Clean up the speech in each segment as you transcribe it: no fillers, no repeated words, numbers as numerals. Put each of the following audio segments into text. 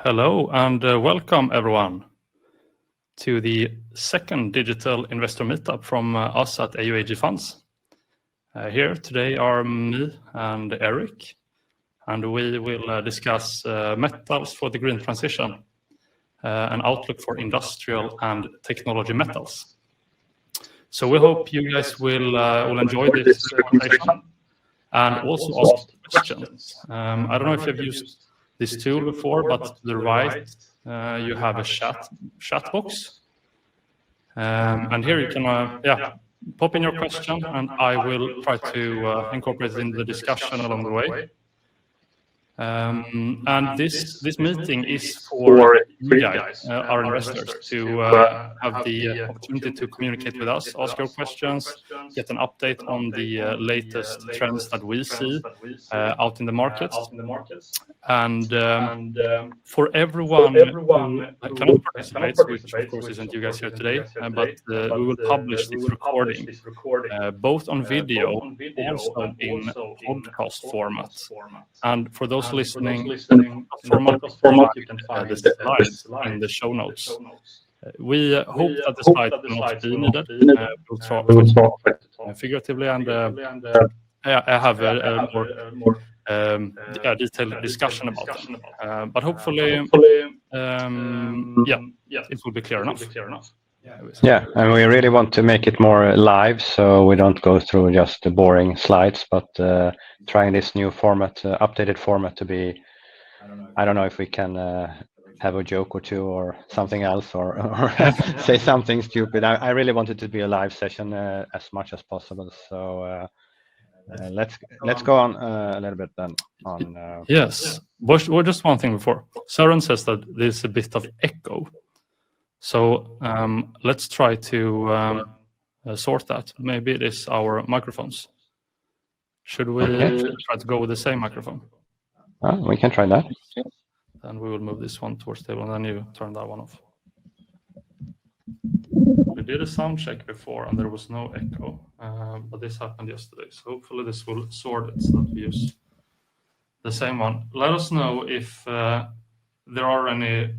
Hello and welcome everyone to the second digital investor meetup from us at AuAg Funds. Here today are me and Eric, and we will discuss metals for the green transition, an outlook for industrial and technology metals. So we hope you guys will enjoy this presentation and also ask questions. I don't know if you've used this tool before, but to the right you have a chat box, and here you can pop in your question, and I will try to incorporate it in the discussion along the way. And this meeting is for you guys, our investors, to have the opportunity to communicate with us, ask your questions, get an update on the latest trends that we see out in the markets. And for everyone who cannot participate, which of course isn't you guys here today, but we will publish this recording both on video, also in podcast format. And for those listening, format you can find the slides in the show notes. We hope that the slides will not be needed. We'll talk figuratively, and I have a more detailed discussion about them. But hopefully, it will be clear enough. Yeah, and we really want to make it more live, so we don't go through just the boring slides, but trying this new format, updated format to be, I don't know if we can have a joke or two or something else, or say something stupid. I really want it to be a live session as much as possible. So let's go on a little bit then. Yes, well, just one thing before. Søren says that there's a bit of echo. So let's try to sort that. Maybe it is our microphones. Should we try to go with the same microphone? We can try that. Then we will move this one towards the table, and then you turn that one off. We did a sound check before, and there was no echo, but this happened yesterday. So hopefully this will sort it so that we use the same one. Let us know if there are any.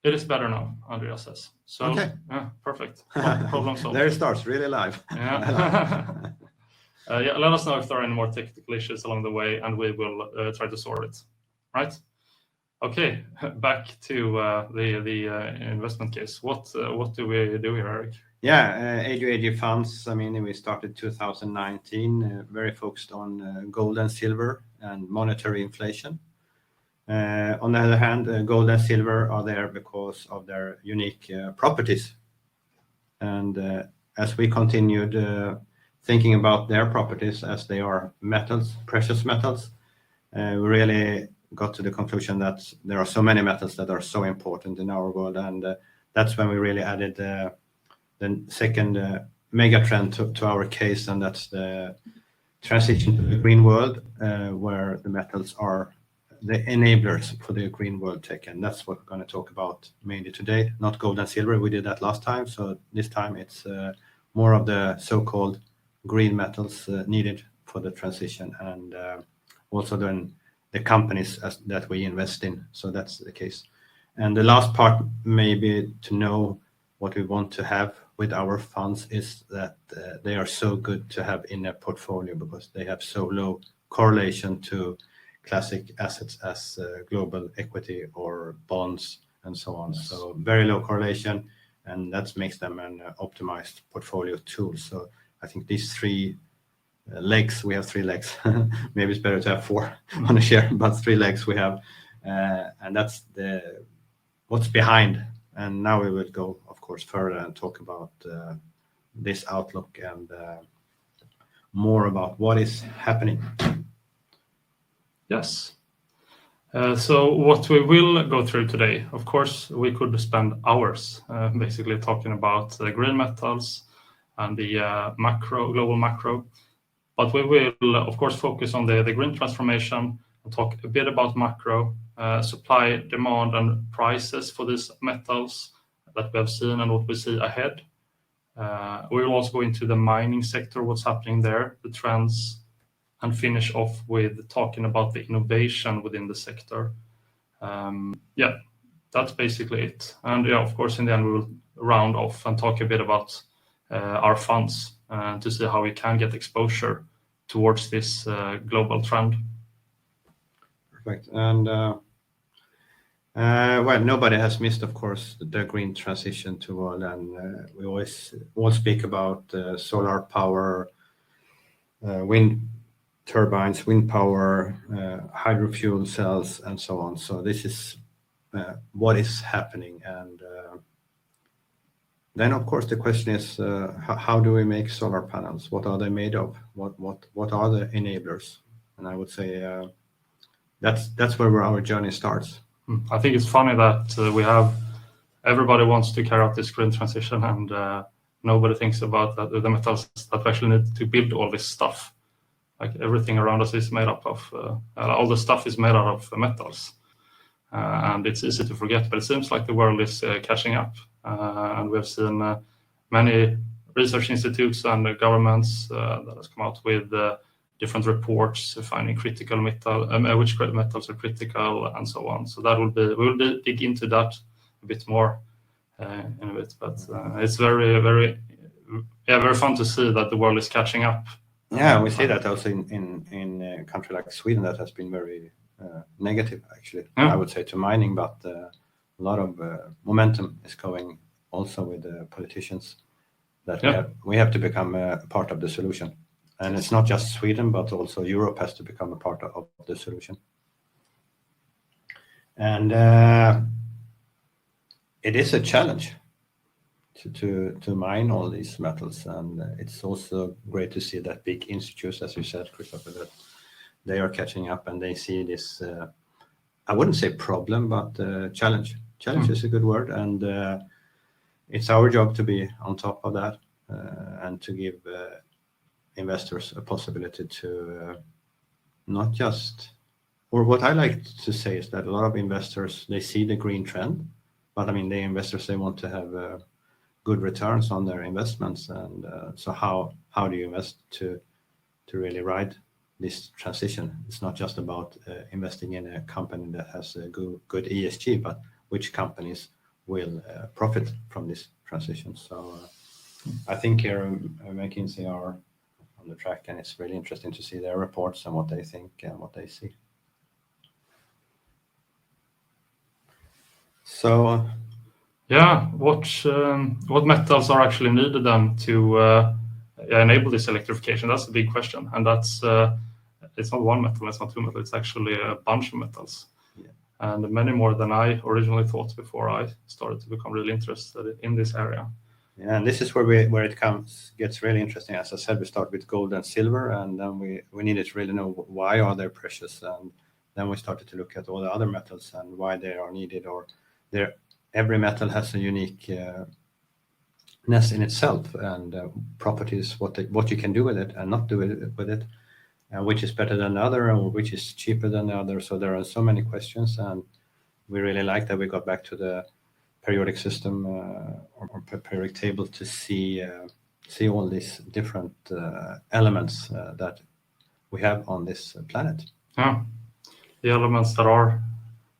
It is better now, Andrea says. So, okay. Yeah, perfect. Problem solved. There it starts, really live. Yeah. Let us know if there are any more technical issues along the way, and we will try to sort it. Right? Okay, back to the investment case. What do we do here, Eric? Yeah, AuAg Funds. I mean, we started 2019, very focused on gold and silver and monetary inflation. On the other hand, gold and silver are there because of their unique properties. And as we continued thinking about their properties as they are metals, precious metals, we really got to the conclusion that there are so many metals that are so important in our world. And that's when we really added the second mega trend to our case, and that's the transition to the green world, where the metals are the enablers for the green world tech, and that's what we're going to talk about mainly today. Not gold and silver, we did that last time, so this time it's more of the so-called green metals needed for the transition, and also then the companies that we invest in. So that's the case. And the last part, maybe to know what we want to have with our funds, is that they are so good to have in a portfolio because they have so low correlation to classic assets as global equity or bonds and so on. So very low correlation, and that makes them an optimized portfolio tool. So I think these three legs, we have 3 legs. Maybe it's better to have 4 on a share, but 3 legs we have, and that's what's behind. And now we will go, of course, further and talk about this outlook and more about what is happening. Yes. So what we will go through today, of course, we could spend hours basically talking about green metals and the global macro. But we will, of course, focus on the green transformation and talk a bit about macro, supply, demand, and prices for these metals that we have seen and what we see ahead. We will also go into the mining sector, what's happening there, the trends, and finish off with talking about the innovation within the sector. Yeah, that's basically it. And yeah, of course, in the end, we will round off and talk a bit about our funds to see how we can get exposure towards this global trend. Perfect. And well, nobody has missed, of course, the green transition to oil, and we all speak about solar power, wind turbines, wind power, hydro fuel cells, and so on. So this is what is happening, and then of course the question is how do we make solar panels? What are they made of? What are the enablers? And I would say that's where our journey starts. I think it's funny that everybody wants to carry out this green transition, and nobody thinks about the metals that we actually need to build all this stuff. Like everything around us is made up of all the stuff is made out of metals, and it's easy to forget. But it seems like the world is catching up, and we've seen many research institutes and governments that has come out with different reports finding critical metal, which metals are critical, and so on. So we will dig into that a bit more in a bit. But it's very, very, very fun to see that the world is catching up. Yeah, we see that also in a country like Sweden that has been very negative, actually. Yeah. I would say to mining, but a lot of momentum is going also with the politicians that we have to become a part of the solution. And it's not just Sweden, but also Europe has to become a part of the solution. And it is a challenge to mine all these metals. And it's also great to see that big institutes, as you said, Christopher, that they are catching up and they see this, I wouldn't say problem, but challenge. Challenge is a good word. And it's our job to be on top of that and to give investors a possibility to not just, or what I like to say is that a lot of investors, they see the green trend, but I mean, the investors, they want to have good returns on their investments. And so how do you invest to really ride this transition? It's not just about investing in a company that has a good ESG, but which companies will profit from this transition. So I think here McKinsey are on the track, and it's really interesting to see their reports and what they think and what they see. So yeah, what metals are actually needed then to enable this electrification? That's the big question, and that's it's not one metal, it's not two metals, it's actually a bunch of metals, and many more than I originally thought before I started to become really interested in this area. Yeah, and this is where it gets really interesting. As I said, we start with gold and silver, and then we needed to really know why are they precious, and then we started to look at all the other metals and why they are needed, or every metal has a uniqueness in itself and properties, what you can do with it and not do with it, and which is better than the other, or which is cheaper than the other. So there are so many questions, and we really like that we got back to the periodic system or periodic table to see all these different elements that we have on this planet. Yeah, the elements that are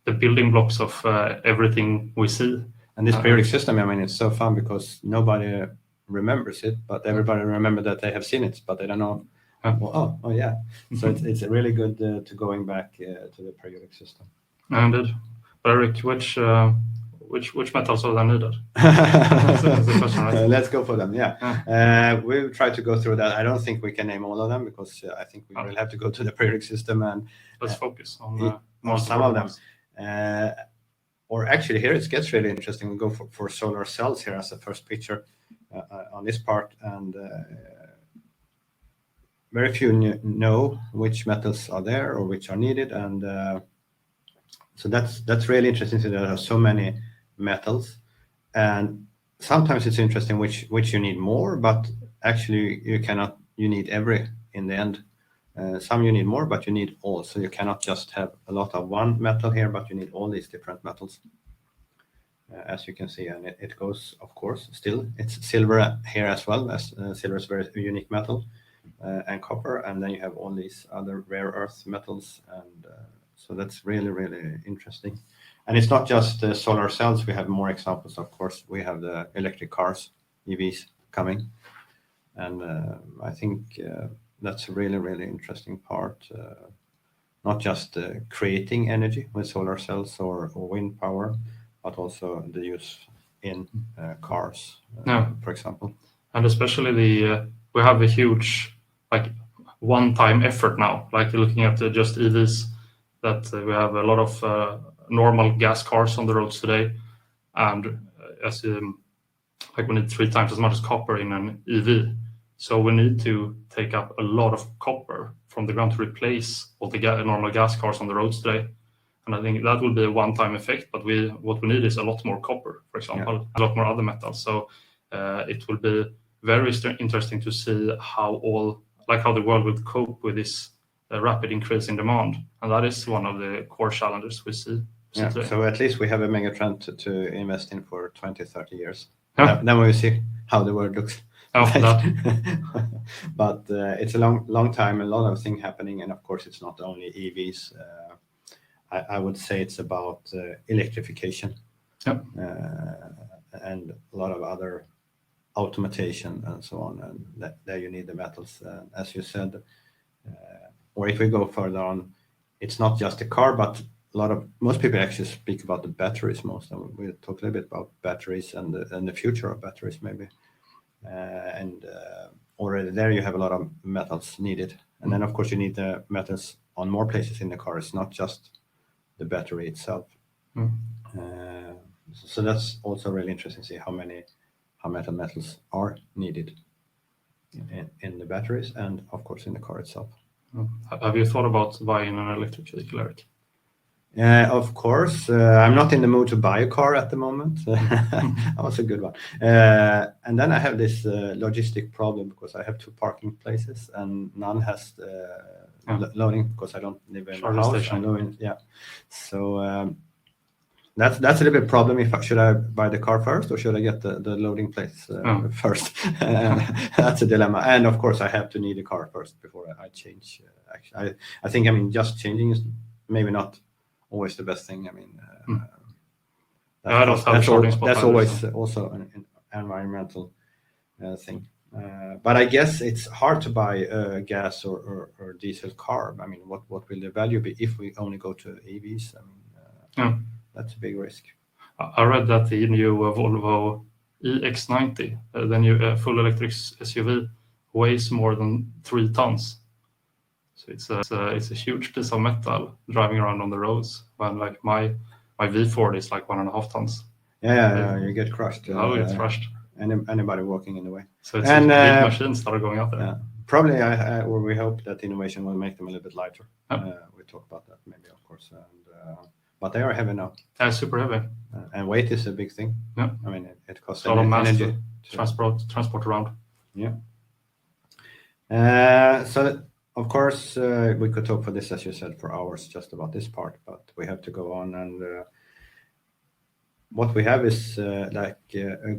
the building blocks of everything we see. And this periodic system, I mean, it's so fun because nobody remembers it, but everybody remember that they have seen it, but they don't know. Well, oh yeah. So it's really good to going back to the periodic system. Indeed. But Eric, which metals are then needed? That's the question, right? Let's go for them. Yeah. We'll try to go through that. I don't think we can name all of them because I think we will have to go to the periodic system and let's focus on some of them. Or actually, here it gets really interesting. We go for solar cells here as the first picture on this part, and very few know which metals are there or which are needed, and so that's really interesting. So there are so many metals, and sometimes it's interesting which you need more, but actually you need every in the end. Some you need more, but you need all. So you cannot just have a lot of one metal here, but you need all these different metals, as you can see. And it goes, of course, still it's silver here as well, as silver is a very unique metal, and copper. And then you have all these other rare earth metals and So that's really, really interesting. And it's not just solar cells. We have more examples, of course. We have the electric cars, EVs coming. And I think that's a really, really interesting part. Not just creating energy with solar cells or wind power, but also the use in cars, for example. And especially we have a huge one-time effort now, like looking at just EVs, that we have a lot of normal gas cars on the roads today, and as we need 3 times as much as copper in an EV. So we need to take up a lot of copper from the ground to replace all the normal gas cars on the roads today. And I think that will be a one-time effect, but what we need is a lot more copper, for example, a lot more other metals. So it will be very interesting to see how the world will cope with this rapid increase in demand. And that is one of the core challenges we see today. So at least we have a mega trend to invest in for 20, 30 years. Then we will see how the world looks. But it's a long time, a lot of things happening. And of course, it's not only EVs. I would say it's about electrification and a lot of other automation and so on. And there you need the metals, as you said. Or if we go further on, it's not just a car, but most people actually speak about the batteries most. And we'll talk a little bit about batteries and the future of batteries maybe. And already there you have a lot of metals needed. And then of course you need the metals on more places in the car. It's not just the battery itself. So that's also really interesting to see how metals are needed in the batteries and of course in the car itself. Have you thought about buying an electric vehicle, Eric? Of course, I'm not in the mood to buy a car at the moment. That was a good one. And then I have this logistic problem because I have 2 parking places and none has loading because I don't live in a house. So that's a little bit problem. Should I buy the car first or should I get the loading place first? That's a dilemma. And of course, I have to need a car first before I change. Actually, I think just changing is maybe not always the best thing. That's always also an environmental thing. But I guess it's hard to buy a gas or diesel car. What will the value be if we only go to EVs? That's a big risk. I read that the new Volvo EX90, the new full electric SUV, weighs more than 3 tons. So it's a huge piece of metal driving around on the roads. When my V40 is 1.5 tons. Yeah, you get crushed. You get crushed. Anybody walking in the way. So it's big machines that are going out there. Yeah. Probably, or we hope that innovation will make them a little bit lighter. We talk about that maybe, of course. But they are heavy now. They're super heavy. And weight is a big thing. Yeah. It costs a lot of mass energy to transport around. Yeah. So of course we could talk for this, as you said, for hours just about this part, but we have to go on. And what we have is a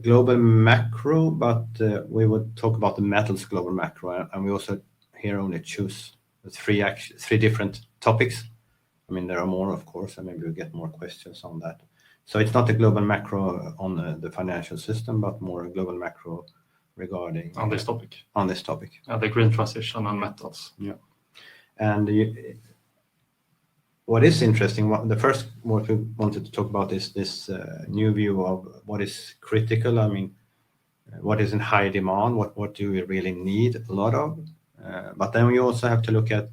global macro, but we would talk about the metals global macro, and we also here only choose 3 different topics. There are more, of course, and maybe we'll get more questions on that. So it's not a global macro on the financial system, but more a global macro regarding on this topic. The green transition and metals. Yeah. And what is interesting, what we wanted to talk about is this new view of what is critical. What is in high demand? What do we really need a lot of? But then we also have to look at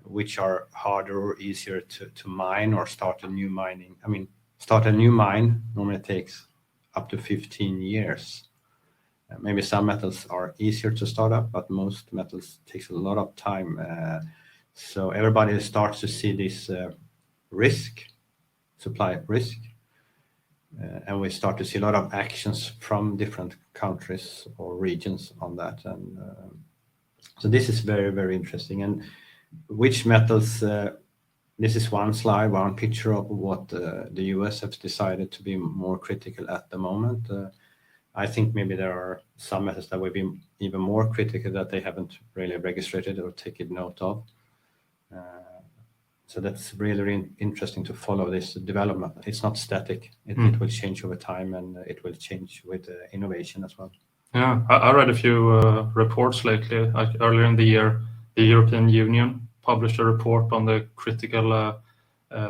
which are harder or easier to mine or start a new mining. Start a new mine normally takes up to 15 years. Maybe some metals are easier to start up, but most metals takes a lot of time. So everybody starts to see this supply risk. And we start to see a lot of actions from different countries or regions on that. And so this is very, very interesting. And which metals, this is one slide, one picture of what the US has decided to be more critical at the moment. I think maybe there are some metals that will be even more critical that they haven't really registered or taken note of. So that's really interesting to follow this development. It's not static. It will change over time, and it will change with innovation as well. Yeah, I read a few reports lately. Like earlier in the year, the European Union published a report on the critical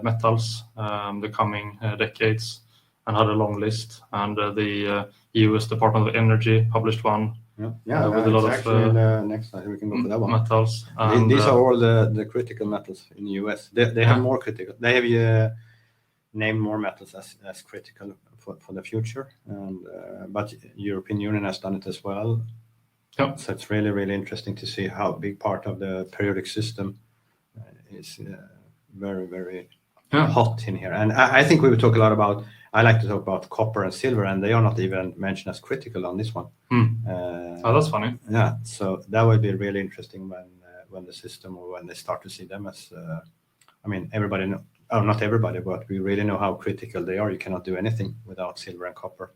metals the coming decades, and had a long list. And the US Department of Energy published one. Yeah, with a lot actually of in the next slide we can go for that one. Metals. These are all the critical metals in the US. They have more critical. They have named more metals as critical for the future, and but European Union has done it as well. Yep. So it's really interesting to see how big part of the periodic system is very hot in here. And I think we will talk a lot about. I like to talk about copper and silver, and they are not even mentioned as critical on this one. Oh, that's funny. Yeah, so that would be really interesting when the system, or when they start to see them as. I mean, everybody know. Oh, not everybody, but we really know how critical they are. You cannot do anything without silver and copper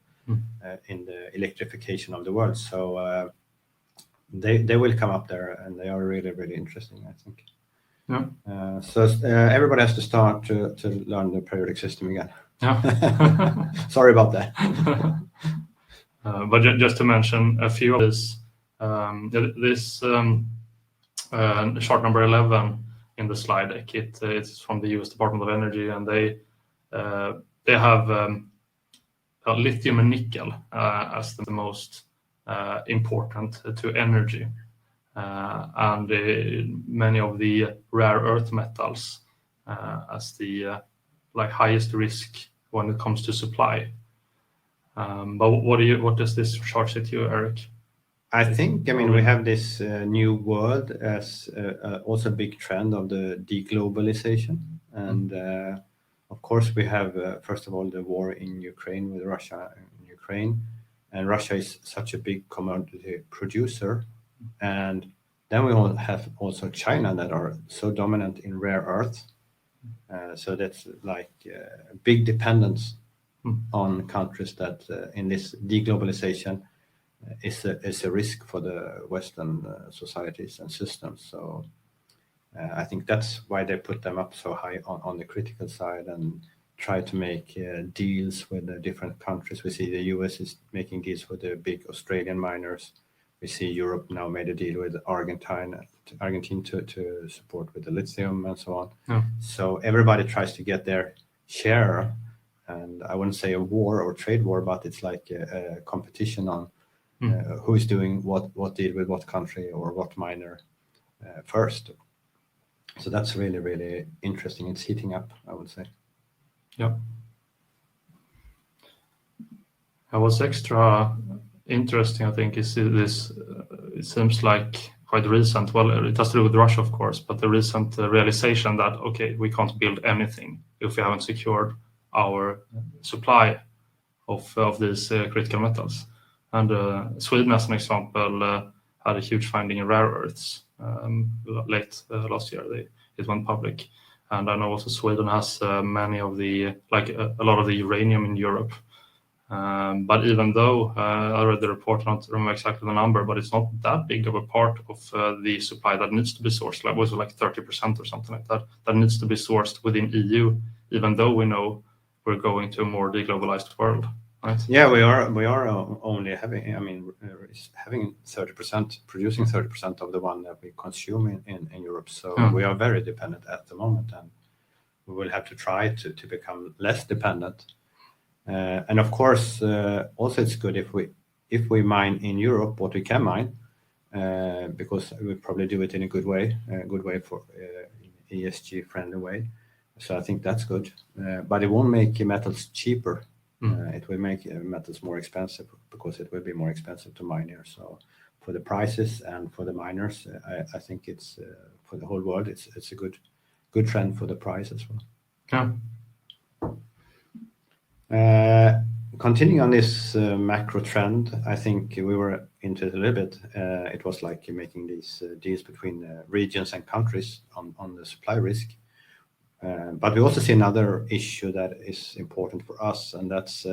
in the electrification of the world. So they will come up there, and they are really interesting, I think. Yeah. So everybody has to start to learn the periodic system again. Yeah. Sorry about that. But just to mention a few of this, this chart number 11 in the slide deck, it's from the US Department of Energy, and they have lithium and nickel as the most important to energy, and many of the rare earth metals as the highest risk when it comes to supply. But what does this chart say to you, Eric? I think, we have this new world as also a big trend of the deglobalization. And of course, we have, first of all, the war in Ukraine with Russia and Ukraine. And Russia is such a big commodity producer. And then we all have also China that are so dominant in rare earth. So that's like big dependence on countries that in this deglobalization is a risk for the Western societies and systems. So I think that's why they put them up so high on the critical side and try to make deals with the different countries. We see the US is making deals with the big Australian miners. We see Europe now made a deal with Argentine to support with the lithium and so on. Yeah. So everybody tries to get their share. And I wouldn't say a war or trade war, but it's like a competition on who is doing what deal with what country or what miner first. So that's really interesting. It's heating up, I would say. Yeah. What's extra interesting, I think, is this. It seems like quite recent. Well, it has to do with Russia, of course, but the recent realization that we can't build anything if we haven't secured our supply of these critical metals. And Sweden, as an example, had a huge finding in rare earths late last year. It went public, and I know also Sweden has many of the a lot of the uranium in Europe. But even though I read the report, I don't remember exactly the number, but it's not that big of a part of the supply that needs to be sourced. Like, was it like 30% or something like that? That needs to be sourced within EU, even though we know we're going to a more deglobalized world. Right? Yeah, we are only having, having 30%, producing 30% of the one that we consume in Europe. So we are very dependent at the moment, and we will have to try to become less dependent. And of course, also it's good if we mine in Europe what we can mine, because we probably do it in a good way for ESG friendly way. So I think that's good, but it won't make metals cheaper. It will make metals more expensive because it will be more expensive to mine here. So for the prices and for the miners, I think it's for the whole world. It's a good trend for the price as well. Yeah. Continuing on this macro trend, I think we were into it a little bit. It was like making these deals between regions and countries on the supply risk. But we also see another issue that is important for us, and that's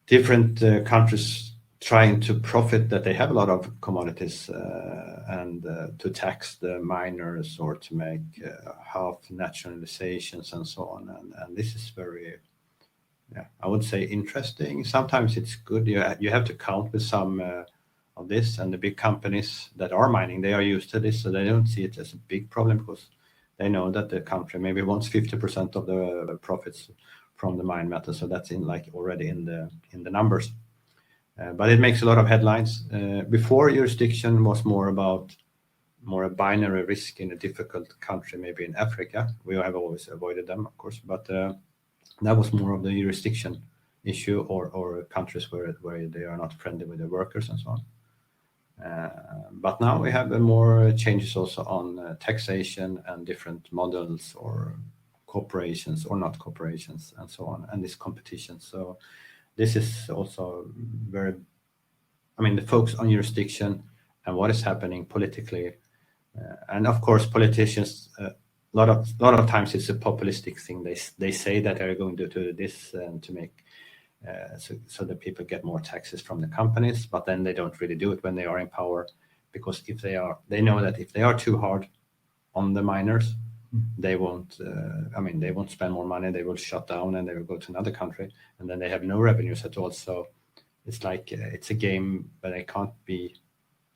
different countries trying to profit that they have a lot of commodities and to tax the miners or to make half nationalizations and so on. And this is very, I would say, interesting. Sometimes it's good. You have to count with some of this, and the big companies that are mining, they are used to this, so they don't see it as a big problem because they know that the country maybe wants 50% of the profits from the mine metal, so that's already in the numbers. But it makes a lot of headlines. Before, jurisdiction was more a binary risk in a difficult country, maybe in Africa. We have always avoided them, of course, but that was more of the jurisdiction issue or countries where they are not friendly with their workers and so on. But now we have more changes also on taxation and different models or corporations or not corporations and so on, and this competition. So this is also very, the focus on jurisdiction and what is happening politically. And of course, politicians, a lot of times it's a populistic thing. They say that they're going to do this and to make so that people get more taxes from the companies, but then they don't really do it when they are in power, because they know that if they are too hard on the miners, they won't spend more money, they will shut down and they will go to another country, and then they have no revenues at all. So it's like it's a game, but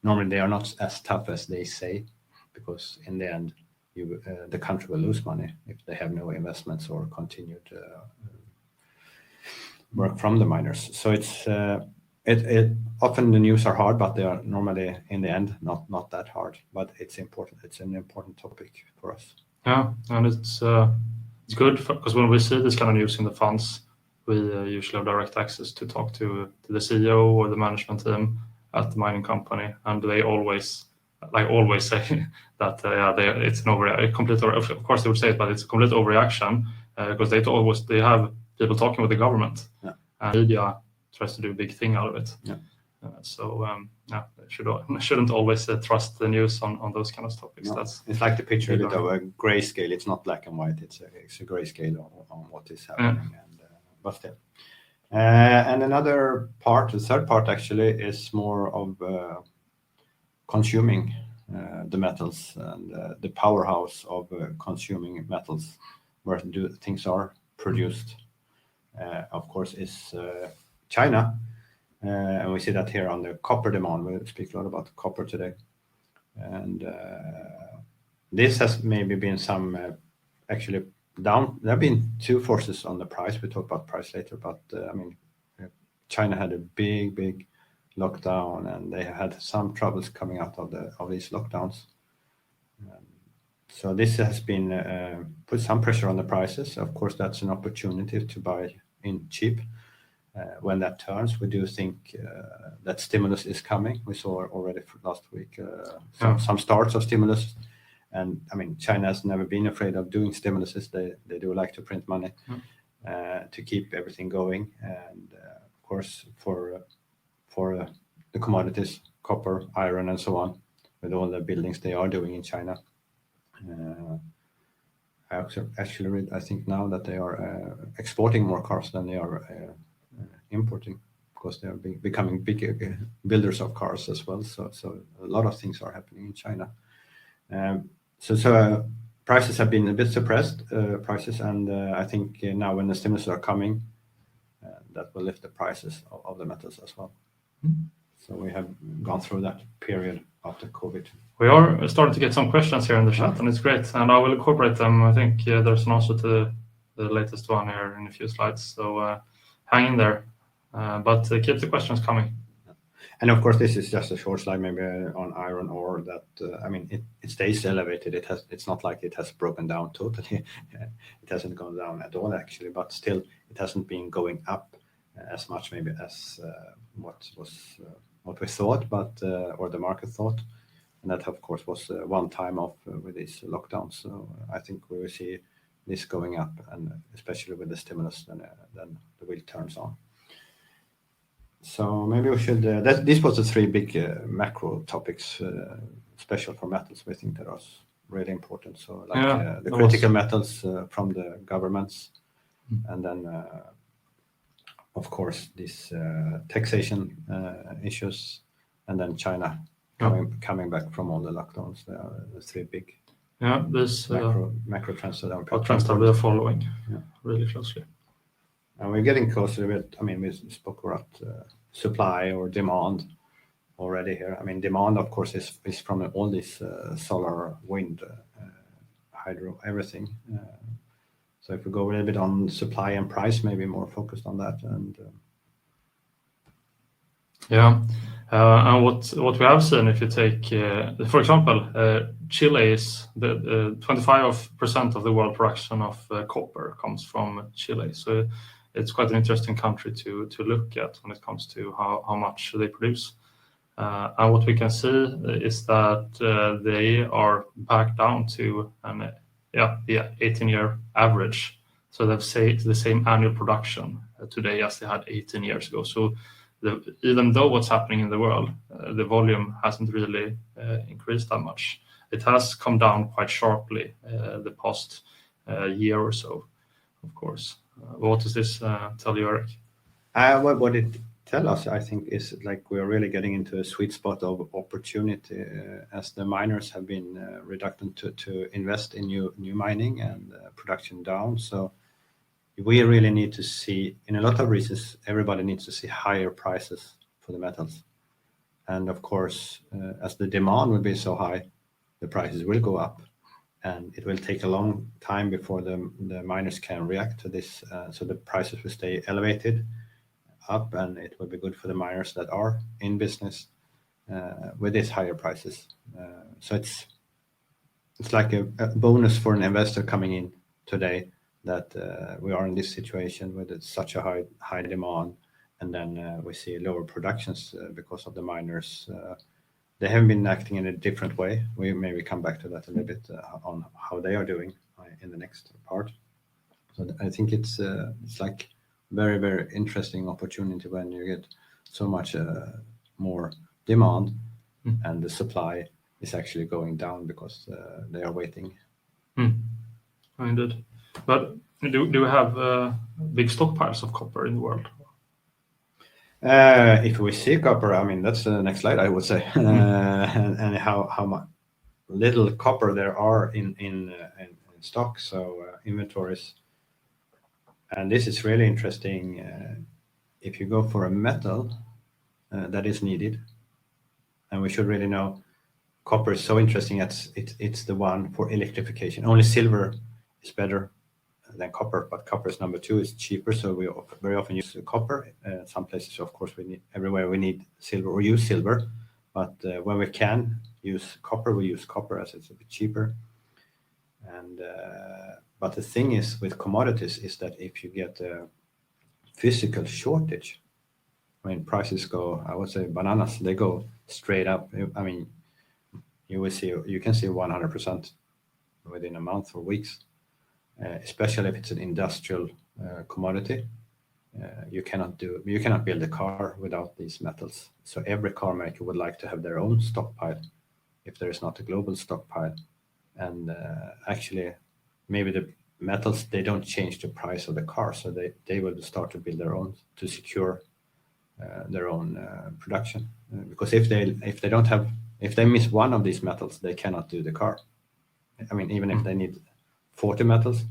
normally they are not as tough as they say, because in the end the country will lose money if they have no investments or continued work from the miners. So it's often the news are hard, but they are normally in the end not that hard. But it's important. It's an important topic for us. Yeah, and it's good because when we see this kind of news in the funds, we usually have direct access to talk to the CEO or the management team at the mining company, and they always say that it's a complete. Of course, they would say it, but it's a complete overreaction because they have people talking with the government, and media tries to do a big thing out of it. Shouldn't always trust the news on those kind of topics. No, it's like the picture of a grayscale. It's not black and white. It's a grayscale on what is happening. But still. And another part, the third part actually, is more of consuming the metals and the powerhouse of consuming metals, where things are produced. Of course, is China. And we see that here on the copper demand. We speak a lot about copper today. And this has maybe been some actually down. There have been two forces on the price. We talk about price later, but China had a big lockdown, and they had some troubles coming out of these lockdowns. So this has been put some pressure on the prices. Of course, that's an opportunity to buy in cheap. When that turns, we do think that stimulus is coming. We saw already last week some starts of stimulus. And China has never been afraid of doing stimuluses. They do like to print money to keep everything going. And of course, for the commodities, copper, iron, and so on, with all the buildings they are doing in China. I actually read, I think now that they are exporting more cars than they are importing, because they are becoming big builders of cars as well. So a lot of things are happening in China. So prices have been a bit suppressed, and I think now when the stimulus are coming, that will lift the prices of the metals as well. So we have gone through that period after COVID. We are starting to get some questions here in the chat, and it's great. And I will incorporate them. I think there's an answer to the latest one here in a few slides. So hang in there, but keep the questions coming. And of course, this is just a short slide, maybe on iron ore. That it stays elevated. It's not like it has broken down totally. It hasn't gone down at all, actually. But still, it hasn't been going up as much, maybe as what we thought, but or the market thought. And that, of course, was one time off with these lockdowns. So I think we will see this going up, and especially with the stimulus, then the wheel turns on. So maybe we should. This was the three big macro topics, special for metals. We think that was really important. So the critical metals from the governments, and then of course, these taxation issues, and then China coming back from all the lockdowns. They are the three big this macro trends that we are following really closely. And we're getting closer with, I mean, we spoke about supply or demand already here. I mean, demand, of course, is from all this solar, wind, hydro, everything. So if we go a little bit on supply and price, maybe more focused on that. And and what we have seen, if you take, for example, Chile is the 25% of the world production of copper comes from Chile. So it's quite an interesting country to look at when it comes to how much they produce. And what we can see is that they are back down to the 18-year average. So they've the same annual production today as they had 18 years ago. So even though what's happening in the world, the volume hasn't really increased that much. It has come down quite sharply the past year or so, of course. What does this tell you, Eric? What it tells us, I think, is like we're really getting into a sweet spot of opportunity as the miners have been reluctant to invest in new mining and production down. So we really need to see, in a lot of reasons, everybody needs to see higher prices for the metals. And of course, as the demand will be so high, the prices will go up. And it will take a long time before the miners can react to this. So the prices will stay elevated up, and it will be good for the miners that are in business with these higher prices. So it's like a bonus for an investor coming in today that we are in this situation with such a high demand, and then we see lower productions because of the miners. They haven't been acting in a different way. We maybe come back to that a little bit on how they are doing in the next part. So I think it's like very, very interesting opportunity when you get so much more demand and the supply is actually going down because they are waiting. Indeed. But do we have big stockpiles of copper in the world? If we see copper, I mean, that's the next slide, I would say, and how much little copper there are in stock, so inventories. And this is really interesting. If you go for a metal that is needed, and we should really know, copper is so interesting. It's the one for electrification. Only silver is better than copper, but copper is number 2. It's cheaper, so we very often use copper. Some places, of course, everywhere we need silver or use silver, but when we can use copper, we use copper as it's a bit cheaper. And but the thing is with commodities is that if you get a physical shortage, I mean, prices go, I would say, bananas. They go straight up. I mean, you can see 100% within a month or weeks. Especially if it's an industrial commodity, you cannot build a car without these metals. So every car maker would like to have their own stockpile if there is not a global stockpile. And actually, maybe the metals, they don't change the price of the car, so they will start to build their own to secure their own production. Because if they miss one of these metals, they cannot do the car. I mean, even if they need 40 metals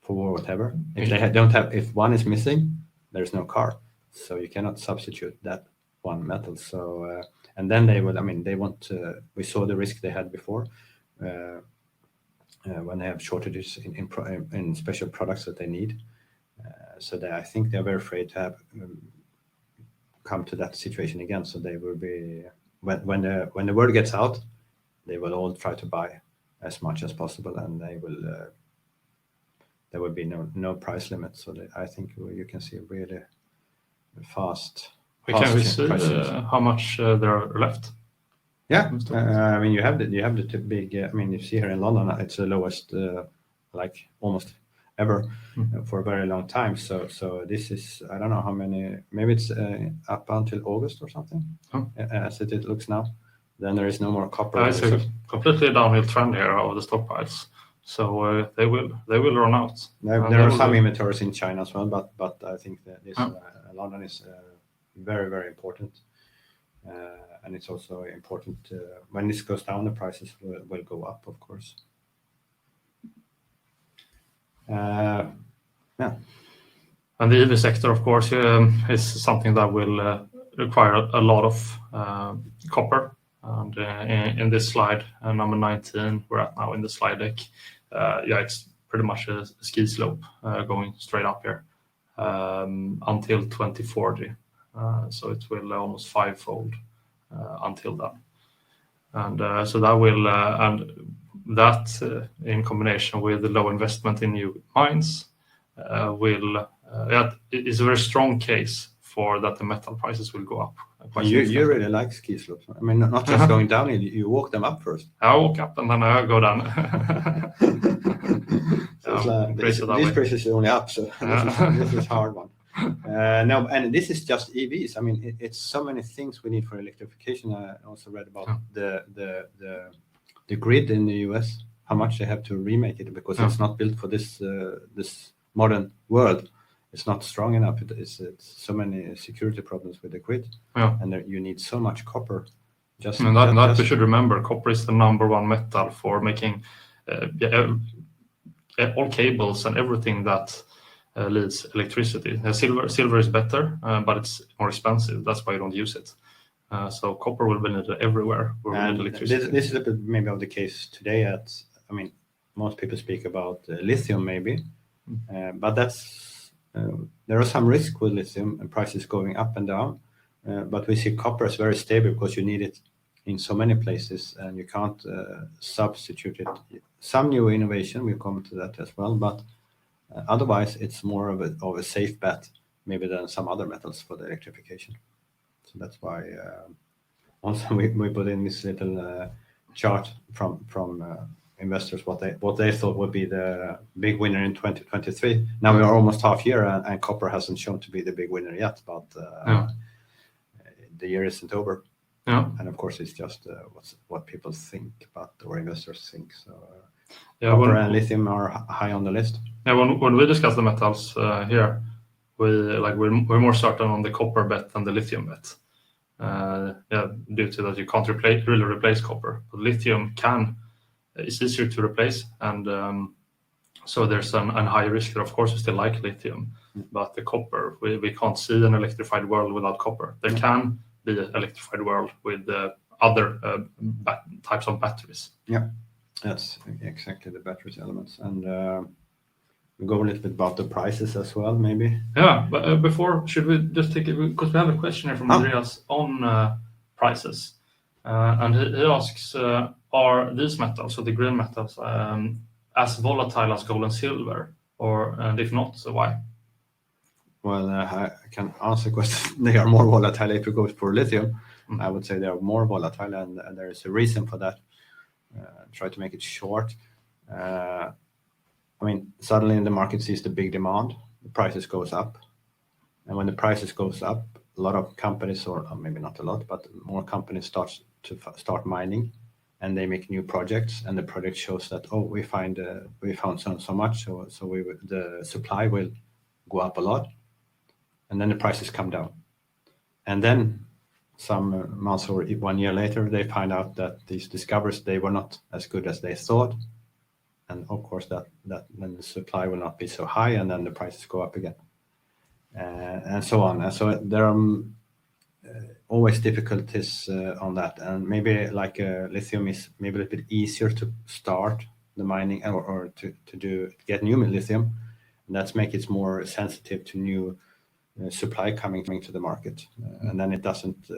for whatever, if one is missing, there's no car, so you cannot substitute that one metal. So and then we saw the risk they had before when they have shortages in special products that they need. So I think they're very afraid to have come to that situation again. So they will be when the word gets out, they will all try to buy as much as possible, and there will be no price limit. So I think you can see really fast. Can we see how much there are left? Yeah, I mean, you have the two big. I mean, you see here in London, it's the lowest, like almost ever for a very long time. So this is, I don't know how many. Maybe it's up until August or something, as it looks now. Then there is no more copper. It's a completely downhill trend here of the stockpiles. So they will run out. There are some inventories in China as well, but I think that this a London is very, very important. And it's also important when this goes down, the prices will go up, of course. Yeah. And the EV sector, of course, is something that will require a lot of copper. And in this slide, number 19, we're at now in the slide deck. It's pretty much a ski slope going straight up here until 2040. So it will almost fivefold until then. And so that will, and that in combination with the low investment in new mines will, it is a very strong case for that the metal prices will go up. You really like ski slopes. I mean, not just going down, you walk them up first. I walk up and then I go down. These prices are only up, so this is a hard one. No, and this is just EVs. I mean, it's so many things we need for electrification. I also read about the grid in the US, how much they have to remake it because it's not built for this modern world. It's not strong enough. It's so many security problems with the grid, and you need so much copper. We should remember, copper is the #1 metal for making all cables and everything that leads electricity. Silver is better, but it's more expensive. That's why you don't use it. So copper will be needed everywhere where we need electricity. This is a bit maybe of the case today. I mean, most people speak about lithium maybe, but that's there are some risk with lithium and prices going up and down. But we see copper is very stable because you need it in so many places and you can't substitute it. Some new innovation, we'll come to that as well, but otherwise it's more of a safe bet maybe than some other metals for the electrification. So that's why also we put in this little chart from investors what they thought would be the big winner in 2023. Now we are almost half year and copper hasn't shown to be the big winner yet, but the year isn't over. And of course it's just what people think, but or investors think. So copper and lithium are high on the list. When we discuss the metals here, we're more certain on the copper bet than the lithium bet. Due to that you can't really replace copper, but lithium it's easier to replace, and so there's an high risk there. Of course, we still like lithium, but the copper, we can't see an electrified world without copper. There can be an electrified world with other types of batteries. Yeah, that's exactly the batteries elements, and we go a little bit about the prices as well, maybe. Yeah, but before, should we just take it because we have a question here from Andreas on prices, and he asks. Are these metals, so the green metals, as volatile as gold and silver, and if not, so why? Well, I can answer the question. They are more volatile if you go for lithium. I would say they are more volatile, and there is a reason for that. Try to make it short. I mean, suddenly the market sees the big demand, the prices goes up, and when the prices goes up, a lot of companies, or maybe not a lot, but more companies start mining. And they make new projects, and the project shows that we found so much, so the supply will go up a lot, and then the prices come down, and then some months or 1 year later they find out that these discoveries they were not as good as they thought, and of course that then the supply will not be so high, and then the prices go up again, and so on, and so there are always difficulties on that, and maybe like lithium is maybe a little bit easier to start the mining or to get new lithium, and that's make it more sensitive to new supply coming to the market, and then it doesn't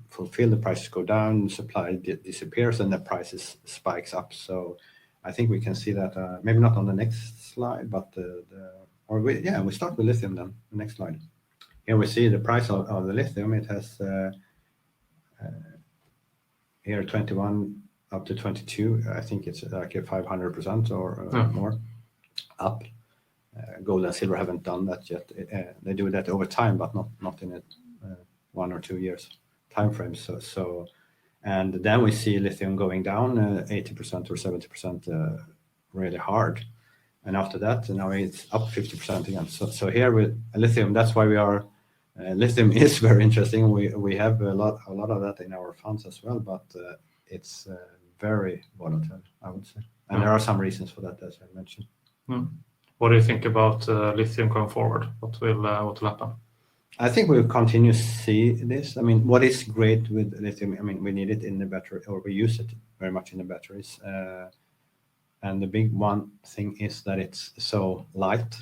fulfill, the prices go down, supply disappears, and the prices spikes up. So I think we can see that maybe not on the next slide, but we start with lithium then, the next slide. Here we see the price of the lithium. It has here 21 up to 22. I think it's like a 500% or more up. Gold and silver haven't done that yet. They do that over time, but not in a 1 or 2 years time frame. So and then we see lithium going down 80% or 70% really hard. And after that, now it's up 50% again. So here with lithium, that's why we are Lithium is very interesting. We have a lot of that in our funds as well, but it's very volatile, I would say. And there are some reasons for that, as I mentioned. What do you think about lithium going forward? What will happen? I think we'll continue to see this. I mean, what is great with lithium, I mean, we need it in the battery, or we use it very much in the batteries. And the big one thing is that it's so light,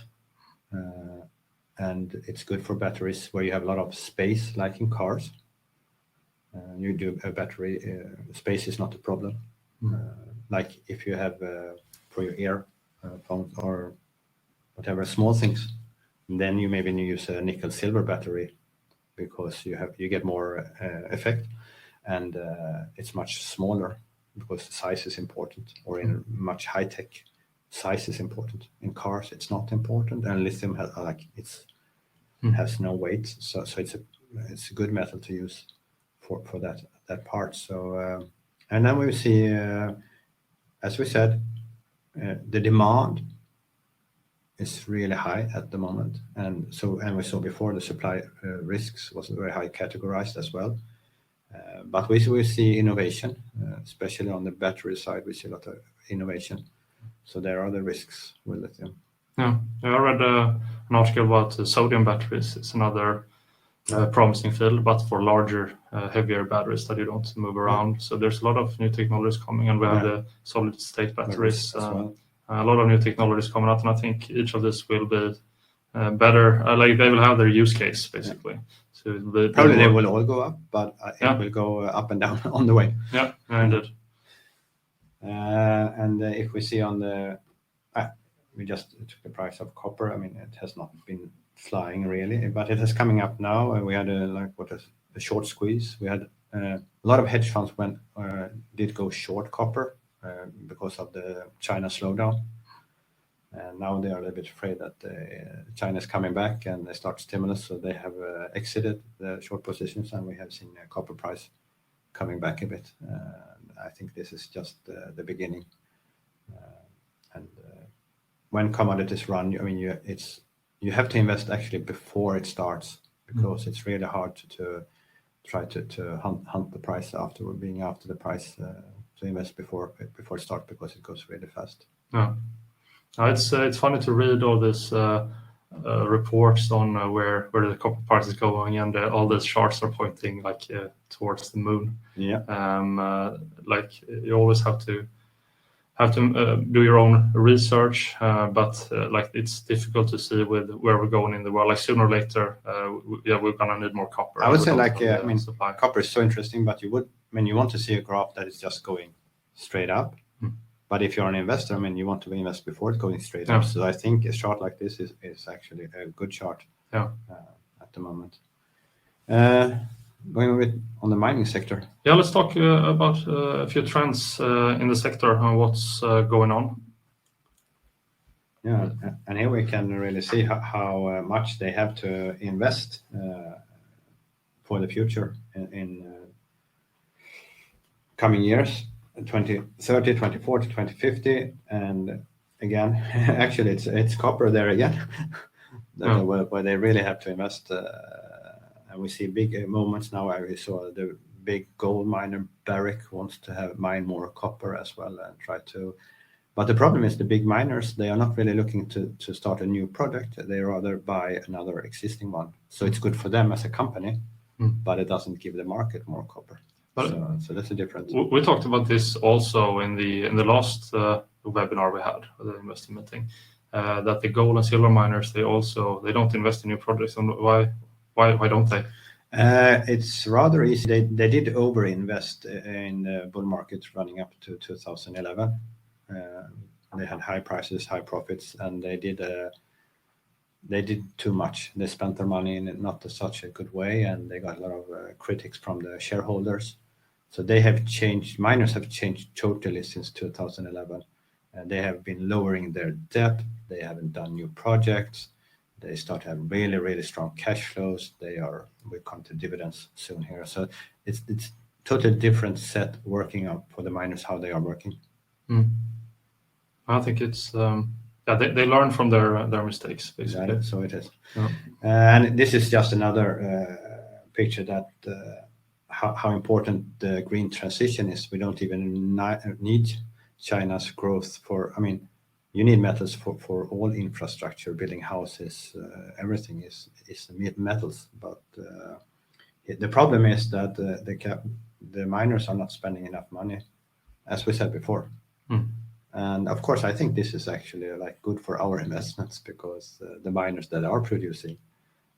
and it's good for batteries where you have a lot of space, like in cars. You do a battery, space is not a problem. Like if you have for your earphones or whatever, small things, then you maybe use a nickel silver battery because you get more effect, and it's much smaller because the size is important, or in much high tech, size is important. In cars, it's not important, and lithium has no weight, so it's a good metal to use for that part. So and then we see, as we said, the demand is really high at the moment, and we saw before the supply risks was very high categorized as well. But we see innovation, especially on the battery side. We see a lot of innovation. So there are the risks with lithium. Yeah, I read an article about sodium batteries. It's another promising field, but for larger, heavier batteries that you don't move around. So there's a lot of new technologies coming, and we have the solid state batteries. A lot of new technologies coming out, and I think each of this will be better. Like they will have their use case basically. So probably they will all go up, but it will go up and down on the way. Yeah, indeed. And if we see on the, we just took the price of copper. I mean, it has not been flying really, but it is coming up now. And we had a short squeeze. We had a lot of hedge funds did go short copper because of the China slowdown. And now they are a little bit afraid that China is coming back and they start stimulus, so they have exited the short positions, and we have seen a copper price coming back a bit. I think this is just the beginning. And when commodities run, I mean, you have to invest actually before it starts, because it's really hard to try to hunt the price after the price to invest before it starts, because it goes really fast. Yeah. It's funny to read all this reports on where the copper price is going, and all these charts are pointing like towards the moon. Yeah. Like you always have to do your own research, but like it's difficult to see with where we're going in the world. Like sooner or later, we're gonna need more copper. I would say copper is so interesting, but you want to see a graph that is just going straight up. But if you're an investor, I mean, you want to invest before it's going straight up. So I think a chart like this is actually a good chart at the moment. Going a bit on the mining sector. Yeah, let's talk about a few trends in the sector and what's going on. Yeah, and here we can really see how much they have to invest for the future in coming years. 2030, 2040, 2050, and again, actually, it's copper there again, where they really have to invest. And we see big moments now. We saw the big gold miner Barrick wants to mine more copper as well and try to. But the problem is the big miners, they are not really looking to start a new project. They rather buy another existing one. So it's good for them as a company, but it doesn't give the market more copper. So that's a difference. We talked about this also in the last webinar we had, the investor meeting, that the gold and silver miners they don't invest in new projects. And why don't they? It's rather easy. They did overinvest in the bull market running up to 2011. They had high prices, high profits, and they did too much. They spent their money in not such a good way, and they got a lot of critics from the shareholders. So they have changed. Miners have changed totally since 2011. They have been lowering their debt. They haven't done new projects. They start to have really, really strong cash flows. We'll come to dividends soon here. So it's totally different set working out for the miners how they are working. I think it's they learn from their mistakes, basically. So it is. Yeah. And this is just another picture that how important the green transition is. We don't even need China's growth for, I mean, you need metals for all infrastructure, building houses, everything is metals. But the problem is that the miners are not spending enough money, as we said before. And of course, I think this is actually like good for our investments, because the miners that are producing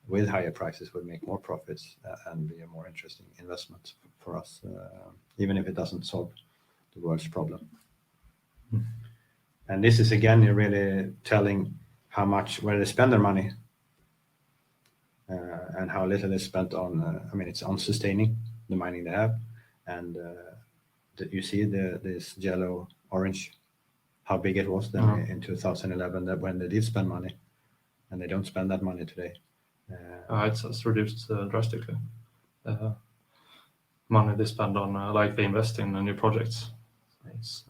with higher prices will make more profits and be a more interesting investment for us, even if it doesn't solve the world's problem. And this is again really telling how much, where they spend their money, and how little is spent on. I mean, it's on sustaining the mining they have, and you see this yellow orange, how big it was then in 2011, that when they did spend money, and they don't spend that money today. It's reduced drastically. Money they spend on, like they invest in new projects. It's,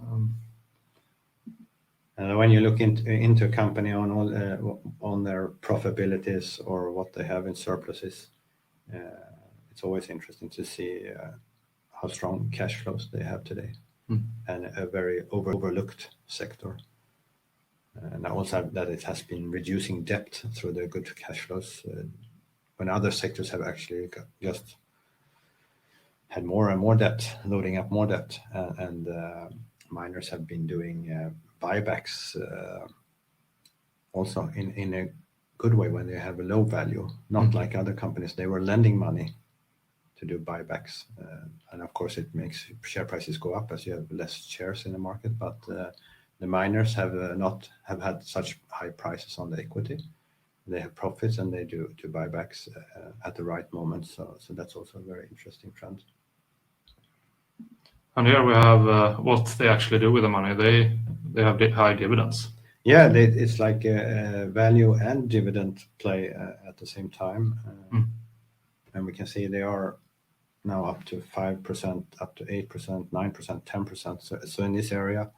and when you look into a company on all on their profitabilities or what they have in surpluses, it's always interesting to see how strong cash flows they have today, and a very overlooked sector. And also that it has been reducing debt through the good cash flows, when other sectors have actually just had more and more debt, loading up more debt, and miners have been doing buybacks also in a good way when they have a low value, not like other companies. They were lending money to do buybacks, and of course it makes share prices go up as you have less shares in the market, but the miners have not had such high prices on the equity. They have profits and they do buybacks at the right moment. So that's also a very interesting trend. And here we have what they actually do with the money. They have high dividends. Yeah, it's like a value and dividend play at the same time. And we can see they are now up to 5%, up to 8%, 9%, 10%. So in this area,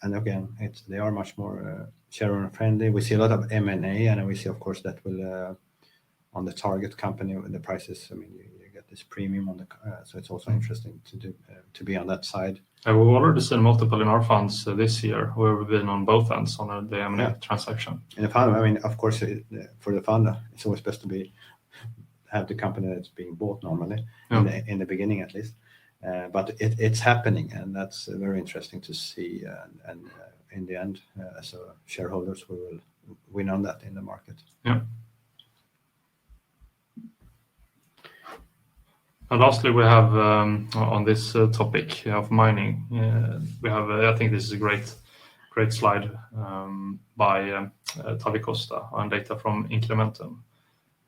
and again, they are much more shareholder friendly. We see a lot of M&A, and we see, of course, that will on the target company with the prices. I mean, you get this premium on the, so it's also interesting to be on that side. We've already seen multiple in our funds this year, where we've been on both ends on the M&A transaction. In the fund, I mean, of course, for the fund, it's always best to have the company that's being bought normally in the beginning at least. But it's happening, and that's very interesting to see. And in the end, as shareholders, we will win on that in the market. Yeah. And lastly, we have on this topic of mining, we have I think this is a great slide by Tavi Costa on data from Incrementum.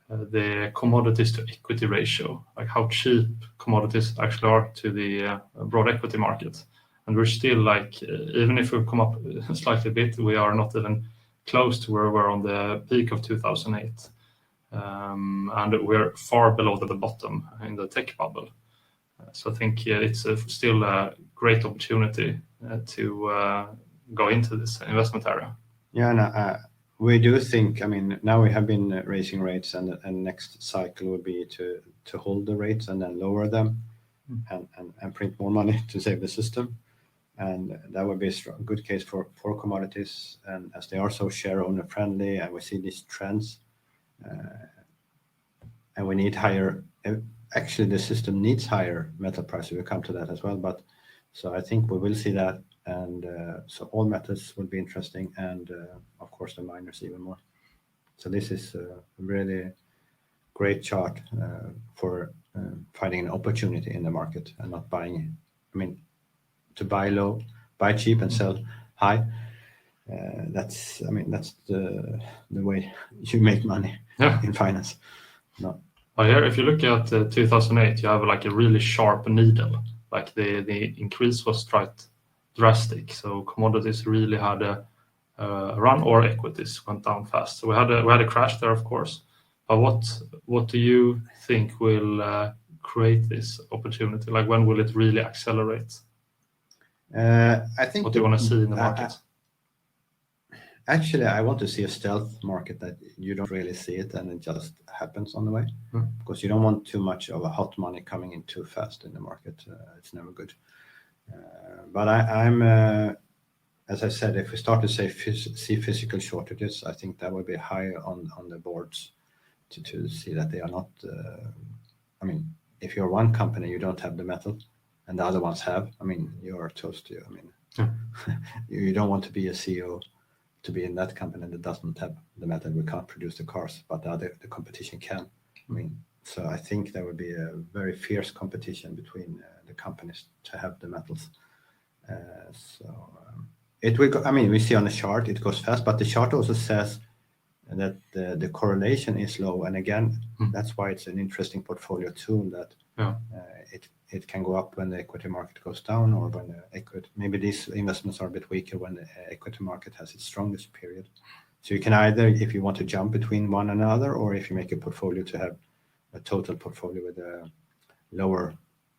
The commodities to equity ratio, like how cheap commodities actually are to the broad equity market. And we're still like, even if we've come up slightly a bit, we are not even close to where we were on the peak of 2008. And we're far below the bottom in the tech bubble. So I think it's still a great opportunity to go into this investment area. Yeah, and we do think, I mean, now we have been raising rates, and next cycle will be to hold the rates and then lower them and print more money to save the system. And that would be a good case for commodities, and as they are so share owner friendly, and we see these trends, and we need higher, actually the system needs higher metal prices. We'll come to that as well, but so I think we will see that. And so all metals will be interesting, and of course the miners even more. So this is a really great chart for finding an opportunity in the market and not buying. I mean, to buy low, buy cheap, and sell high. That's the way you make money in finance. No. Well, here, if you look at 2008, you have like a really sharp needle. Like the increase was drastic. So commodities really had a run, or equities went down fast. So we had a crash there, of course. But what do you think will create this opportunity? Like, when will it really accelerate? I think what do you want to see in the market? Actually, I want to see a stealth market that you don't really see it and it just happens on the way, because you don't want too much of a hot money coming in too fast in the market. It's never good. But I'm, as I said, if we start to see physical shortages, I think that would be higher on the boards to see that they are not. I mean, if you're one company, you don't have the metal, and the other ones have. I mean, you are toast. I mean, you don't want to be a CEO to be in that company that doesn't have the metal. We can't produce the cars, but the competition can. I mean, so I think there would be a very fierce competition between the companies to have the metals. It will go, I mean, we see on the chart it goes fast, but the chart also says that the correlation is low, and again, that's why it's an interesting portfolio tool that it can go up when the equity market goes down, or when the equity, maybe these investments are a bit weaker when the equity market has its strongest period. So you can either, if you want to jump between one another, or if you make a portfolio to have a total portfolio with a lower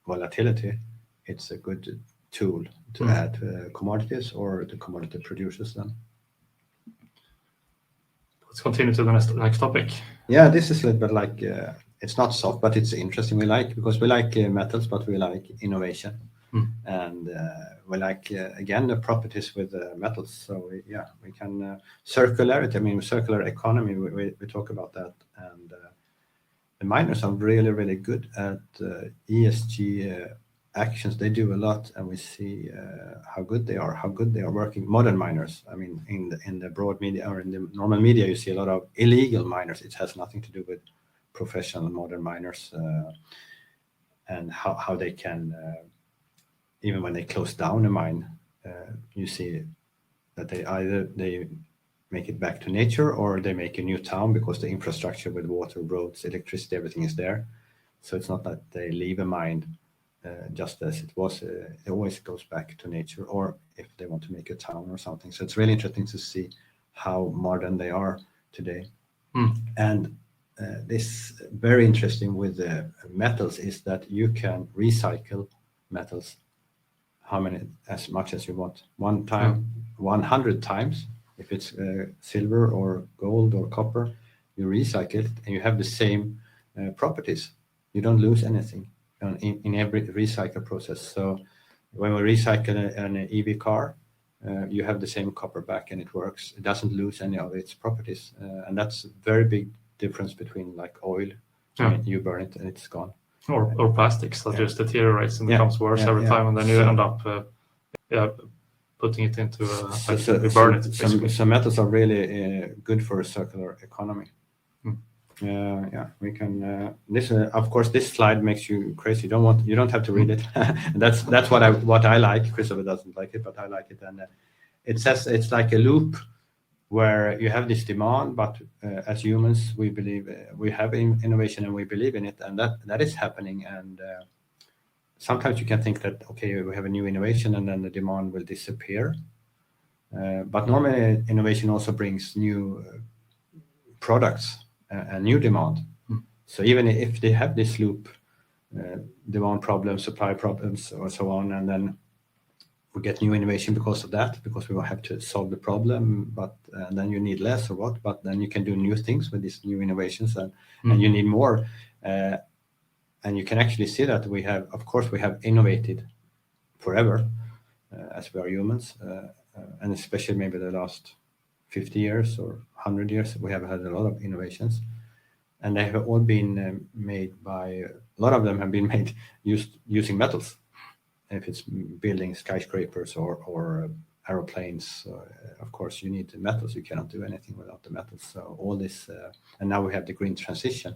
volatility, it's a good tool to add commodities or the commodity producers then. Let's continue to the next topic. Yeah, this is a little bit like, it's not soft, but it's interesting. Because we like metals, but we like innovation. And we like, again, the properties with metals. So we can, circularity, I mean, circular economy, we talk about that. And the miners are really, really good at ESG actions. They do a lot, and we see how good they are working. Modern miners, I mean, in the broad media or in the normal media, you see a lot of illegal miners. It has nothing to do with professional modern miners and how they can, even when they close down a mine, you see that they make it back to nature, or they make a new town because the infrastructure with water, roads, electricity, everything is there. So it's not that they leave a mine just as it was. It always goes back to nature, or if they want to make a town or something. So it's really interesting to see how modern they are today. And this very interesting with the metals is that you can recycle metals as much as you want. One time, 100 times. If it's silver or gold or copper, you recycle it and you have the same properties. You don't lose anything in every recycle process. So when we recycle an EV car, you have the same copper back and it works. It doesn't lose any of its properties. And that's a very big difference between like oil. I mean, you burn it and it's gone. Or plastics that just deteriorates and becomes worse every time, and then you end up putting it into we burn it. So metals are really good for a circular economy. We can. This, of course, this slide makes you crazy. You don't have to read it. That's what I like. Christopher doesn't like it, but I like it. And it says it's like a loop where you have this demand, but as humans, we believe we have innovation and we believe in it, and that is happening. And sometimes you can think that, okay, we have a new innovation and then the demand will disappear. But normally innovation also brings new products and new demand. So even if they have this loop, demand problems, supply problems, or so on, and then we get new innovation because of that, because we will have to solve the problem, but then you need less or what, but then you can do new things with these new innovations and you need more. And you can actually see that we have innovated forever as we are humans, and especially maybe the last 50 years or 100 years, we have had a lot of innovations, and they have all been made by, a lot of them have been made using metals. If it's building skyscrapers or aeroplanes, of course you need the metals. You cannot do anything without the metals. So all this, and now we have the green transition.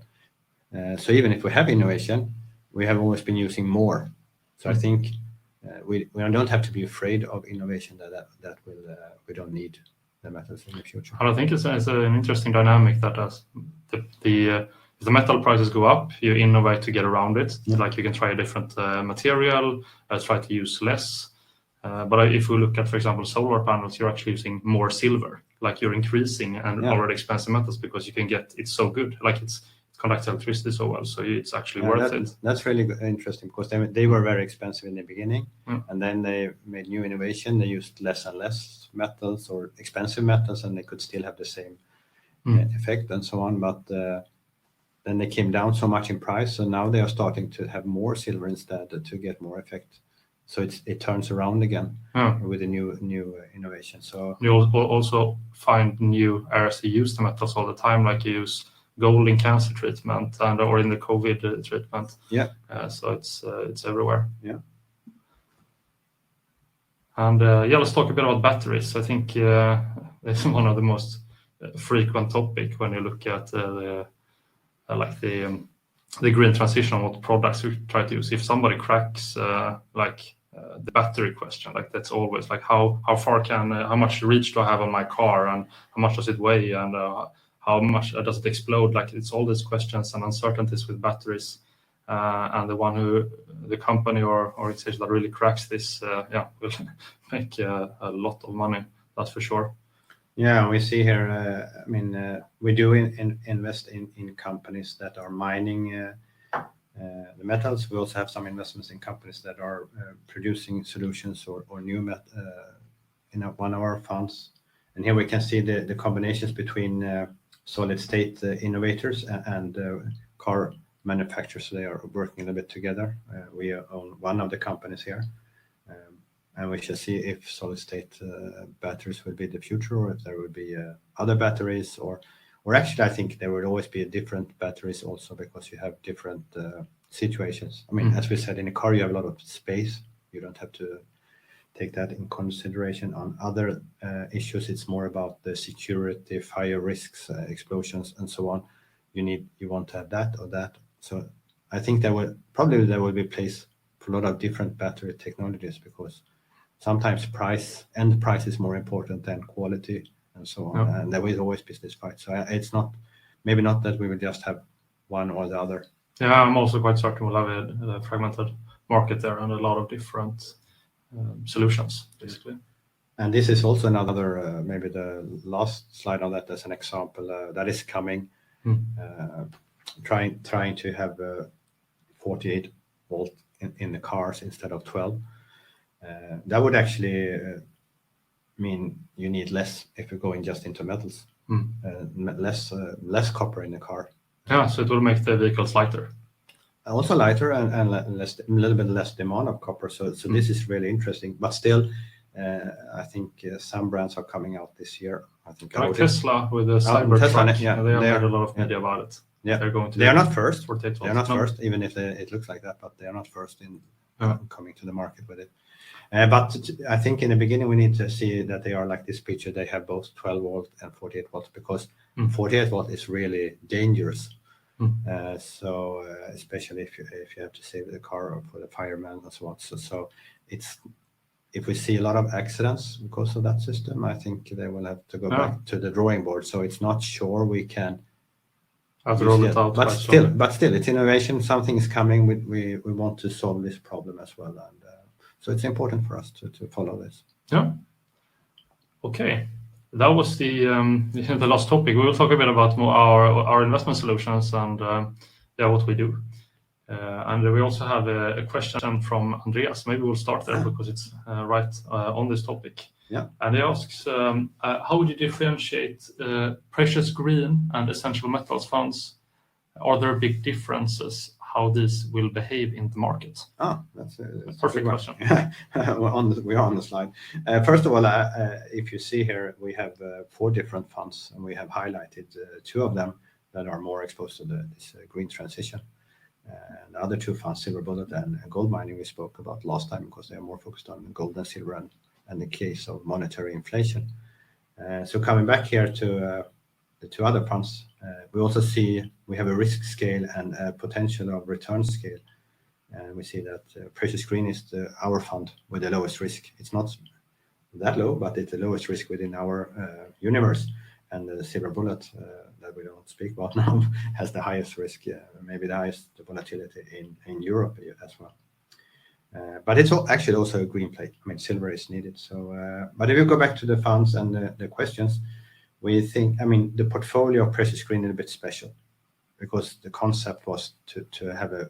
So even if we have innovation, we have always been using more. So I think we don't have to be afraid of innovation that we don't need the metals in the future. I think it's an interesting dynamic that as if the metal prices go up, you innovate to get around it. Like you can try a different material, try to use less. But if we look at, for example, solar panels, you're actually using more silver. Like you're increasing and already expensive metals because you can get it's so good. Like it's conducts electricity so well. So it's actually worth it. That's really interesting because they were very expensive in the beginning, and then they made new innovation. They used less and less metals or expensive metals, and they could still have the same effect and so on. But then they came down so much in price, so now they are starting to have more silver instead to get more effect. So it turns around again with a new innovation. So you also find new areas to use the metals all the time, like you use gold in cancer treatment or in the COVID treatment. Yeah. So it's everywhere. Yeah. And let's talk a bit about batteries. I think it's one of the most frequent topic when you look at the green transition, what products we try to use. If somebody cracks the battery question, like that's always like how much reach do I have on my car, and how much does it weigh, and how much does it explode? Like it's all these questions and uncertainties with batteries, and the company or organization that really cracks this, will make a lot of money. That's for sure. Yeah, we see here. We do invest in companies that are mining the metals. We also have some investments in companies that are producing solutions or new in one of our funds. And here we can see the combinations between solid state innovators and car manufacturers. They are working a little bit together. We own one of the companies here. And we shall see if solid state batteries will be the future, or if there will be other batteries, or actually I think there will always be different batteries also, because you have different situations. As we said, in a car you have a lot of space. You don't have to take that in consideration. On other issues, it's more about the security, fire risks, explosions, and so on. You want to have that or that. So I think there will be place for a lot of different battery technologies, because sometimes price is more important than quality and so on. Yeah. And there will always be this fight. So it's maybe not that we will just have one or the other. Yeah, I'm also quite certain we'll have a fragmented market there and a lot of different solutions, basically. And this is also another, maybe the last slide on that as an example, that is coming, trying to have 48 volt in the cars instead of 12. That would actually mean you need less if you're going just into metals, less copper in the car. Yeah, so it will make the vehicles lighter. Also lighter and a little bit less demand of copper. So this is really interesting. But still, I think some brands are coming out this year. I think like Tesla with the Cybertruck. Yeah, they have made a lot of media about it. Yeah, they are not first. They are not first, even if it looks like that. But they are not first in coming to the market with it. But I think in the beginning we need to see that they are like this picture. They have both 12 volt and 48 volts, because 48 volt is really dangerous. So especially if you have to save the car or for the fireman and so on. So if we see a lot of accidents because of that system, I think they will have to go back to the drawing board. So it's not sure we can. Roll it out, but still, it's innovation. Something is coming. We want to solve this problem as well, and so it's important for us to follow this. Yeah. Okay. That was the last topic. We will talk a bit about more our investment solutions and what we do. And we also have a question from Andreas. Maybe we'll start there because it's right on this topic. Yeah. And he asks, how would you differentiate precious green and essential metals funds? Are there big differences how these will behave in the market? That's a perfect question. We are on the slide. First of all, if you see here, we have 4 different funds, and we have highlighted 2 of them that are more exposed to this green transition. The other 2 funds, Silver Bullet and gold mining, we spoke about last time, because they are more focused on gold and silver and the case of monetary inflation. So coming back here to the 2 other funds, we also see we have a risk scale and a potential of return scale. And we see that precious green is our fund with the lowest risk. It's not that low, but it's the lowest risk within our universe. And the Silver Bullet, that we don't speak about now, has the highest risk, maybe the highest volatility in Europe as well. But it's actually also a green play. Silver is needed. So, but if you go back to the funds and the questions, we think, the portfolio of precious green is a bit special. because the concept was to have a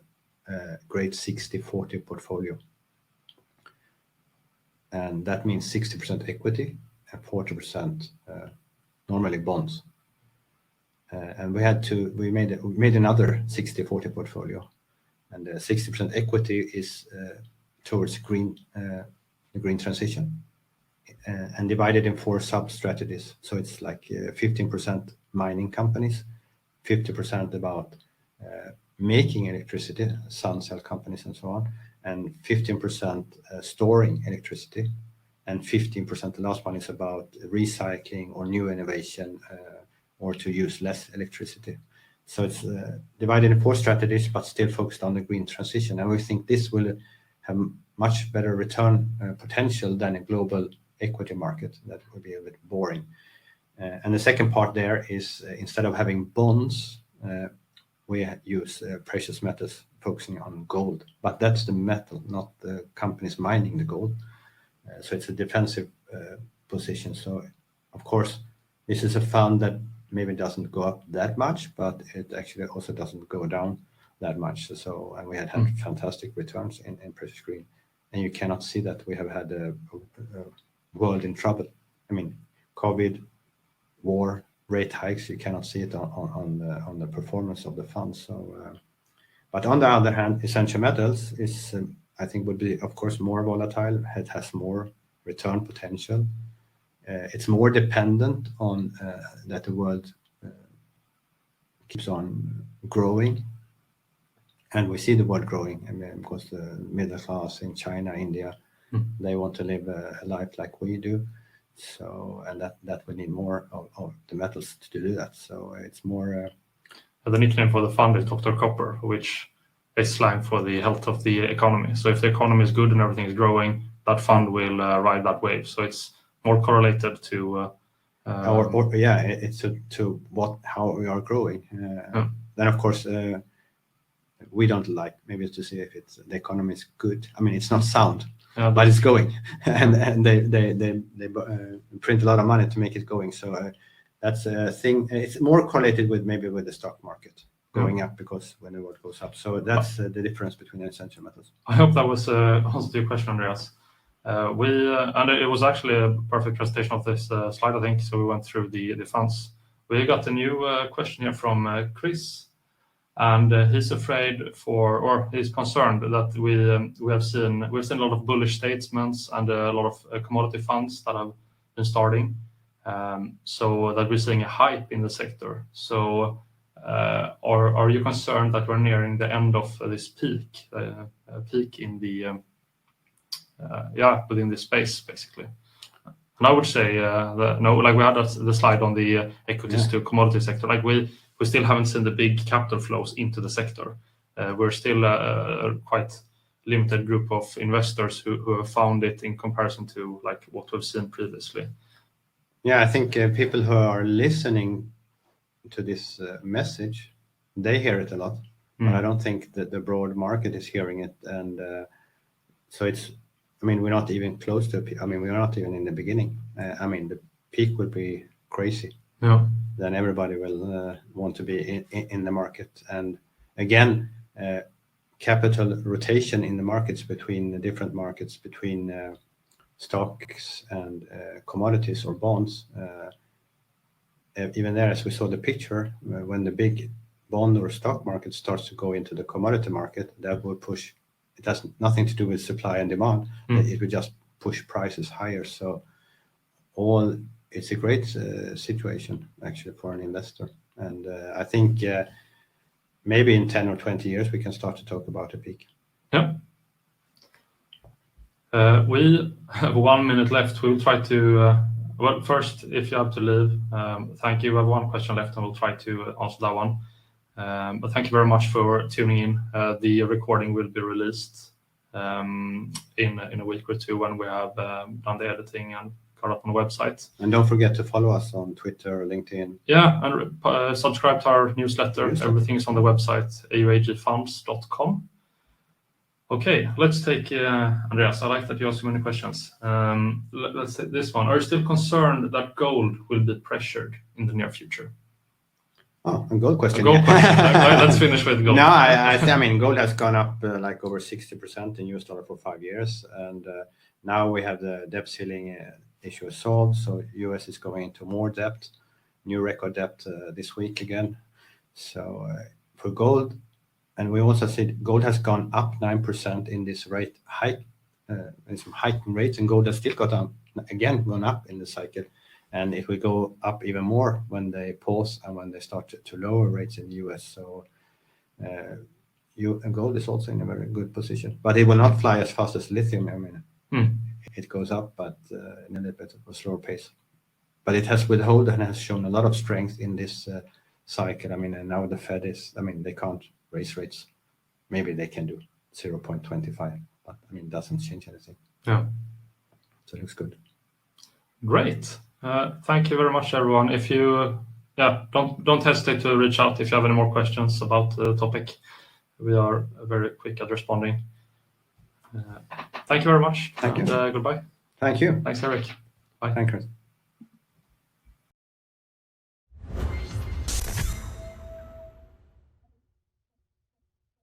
great 60-40 portfolio. And that means 60% equity and 40% normally bonds. And we made another 60-40 portfolio, and 60% equity is towards the green transition, and divided in 4 sub-strategies. So it's like 15% mining companies, 50% about making electricity, sun cell companies and so on, and 15% storing electricity, and 15%, the last one, is about recycling or new innovation or to use less electricity. So it's divided in 4 strategies, but still focused on the green transition. And we think this will have much better return potential than a global equity market. That would be a bit boring. And the second part there is instead of having bonds, we use precious metals, focusing on gold. But that's the metal, not the companies mining the gold. So it's a defensive position. So, of course, this is a fund that maybe doesn't go up that much, but it actually also doesn't go down that much. So, and we had fantastic returns in precious green. And you cannot see that we have had a world in trouble. I mean, COVID, war, rate hikes, you cannot see it on the performance of the fund. So, but on the other hand, essential metals is, I think, would be, of course, more volatile. It has more return potential. It's more dependent on that the world keeps on growing. And we see the world growing. I mean, because the middle class in China, India, they want to live a life like we do. So, and that we need more of the metals to do that. So it's more. The nickname for the fund is Dr. Copper, which is slang for the health of the economy. So if the economy is good and everything is growing, that fund will ride that wave. So it's more correlated to. It's to how we are growing. Then of course. We don't like maybe to see if the economy is good. I mean, it's not sound, but it's going, and they print a lot of money to make it going. So that's a thing. It's more correlated with the stock market going up, because when the world goes up. So that's the difference between essential metals. I hope that was answer to your question, Andreas. And it was actually a perfect presentation of this slide, I think. So we went through the funds. We got a new question here from Chris. And he's he's concerned that we've seen a lot of bullish statements and a lot of commodity funds that have been starting, so that we're seeing a hype in the sector. So, are you concerned that we're nearing the end of this peak in the within this space, basically? And I would say no. Like we had the slide on the equities to commodity sector. Like we still haven't seen the big capital flows into the sector. We're still a quite limited group of investors who have found it in comparison to like what we've seen previously. Yeah, I think people who are listening to this message, they hear it a lot, but I don't think that the broad market is hearing it. And so it's, I mean, we're not even close to we're not even in the beginning. The peak would be crazy. Yeah. Then everybody will want to be in the market. And again, capital rotation in the markets, between the different markets, between stocks and commodities or bonds. Even there, as we saw the picture, when the big bond or stock market starts to go into the commodity market, that will push. It has nothing to do with supply and demand. It will just push prices higher. So it's a great situation actually for an investor. And I think maybe in 10 or 20 years, we can start to talk about a peak. Yeah. We have 1 minute left. We'll try to, well, first, if you have to leave, thank you. We have one question left and we'll try to answer that one. But thank you very much for tuning in. The recording will be released in a week or two when we have done the editing and got up on the website. And don't forget to follow us on Twitter or LinkedIn. Yeah, and subscribe to our newsletter. Everything is on the website, auagfunds.com. Okay, let's take Andreas. I like that you asked so many questions. Let's take this one. Are you still concerned that gold will be pressured in the near future? Oh, a gold question. A gold question. Let's finish with gold. No, I mean, gold has gone up like over 60% in US dollar for 5 years. And now we have the debt ceiling issue solved. So US is going into more debt, new record debt this week again. So for gold, and we also said gold has gone up 9% in this rate hike, in some heightened rates, and gold has still gone up in the cycle. And it will go up even more when they pause and when they start to lower rates in the US. So gold is also in a very good position, but it will not fly as fast as lithium. I mean, it goes up, but in a little bit of a slower pace. But it has withheld and has shown a lot of strength in this cycle. I mean, and now the Fed they can't raise rates. Maybe they can do 0.25, but I mean, it doesn't change anything. Yeah. So it looks good. Great. Thank you very much, everyone. If you, don't hesitate to reach out if you have any more questions about the topic. We are very quick at responding. Thank you very much. Thank you. Goodbye. Thank you. Thanks, Eric. Bye. Thank you.